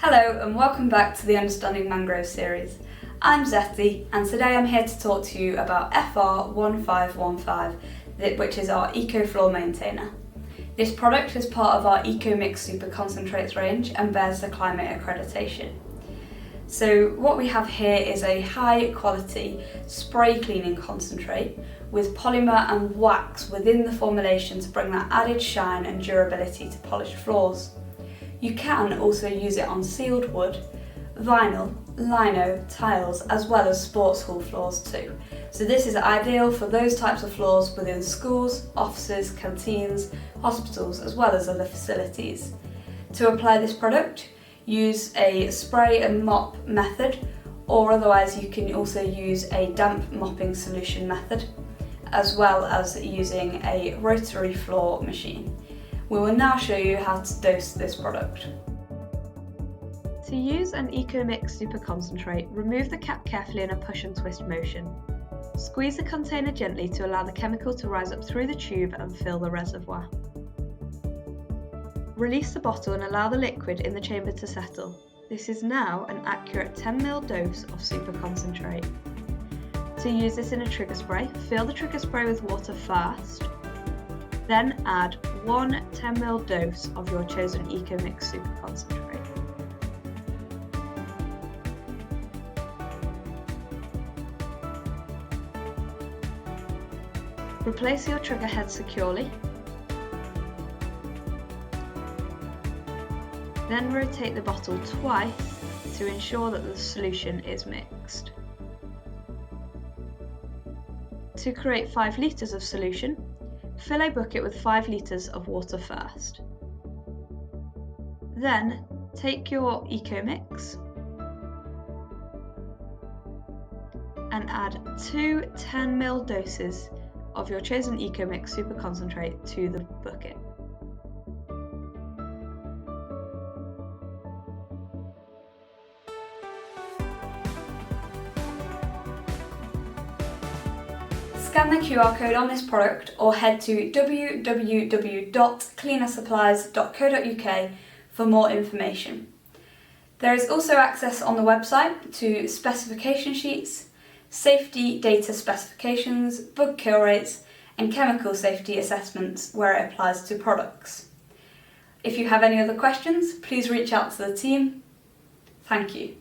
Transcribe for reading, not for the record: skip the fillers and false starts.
Hello and welcome back to the Understanding Mangrove series. I'm Zetty and today I'm here to talk to you about FR1515, which is our Eco Floor Maintainer. This product is part of our Eco Mix Super Concentrates range and bears the climate accreditation. So what we have here is a high quality spray cleaning concentrate with polymer and wax within the formulation to bring that added shine and durability to polished floors. You can also use it on sealed wood, vinyl, lino, tiles, as well as sports hall floors too. So this is ideal for those types of floors within schools, offices, canteens, hospitals, as well as other facilities. To apply this product, use a spray and mop method, or otherwise you can also use a damp mopping solution method, as well as using a rotary floor machine. We will now show you how to dose this product. To use an Eco Mix Super Concentrate, remove the cap carefully in a push and twist motion. Squeeze the container gently to allow the chemical to rise up through the tube and fill the reservoir. Release the bottle and allow the liquid in the chamber to settle. This is now an accurate 10ml dose of Super Concentrate. To use this in a trigger spray, fill the trigger spray with water first, then add one 10ml dose of your chosen Eco Mix Super Concentrate. Replace your trigger head securely. Then rotate the bottle twice to ensure that the solution is mixed. To create 5 litres of solution, fill a bucket with 5 litres of water first. Then take your Eco Mix and add 2 10ml doses of your chosen Eco Mix Super Concentrate to the bucket. Scan the QR code on this product or head to www.clenasupplies.co.uk for more information. There is also access on the website to specification sheets, safety data specifications, bug kill rates, and chemical safety assessments where it applies to products. If you have any other questions, please reach out to the team. Thank you.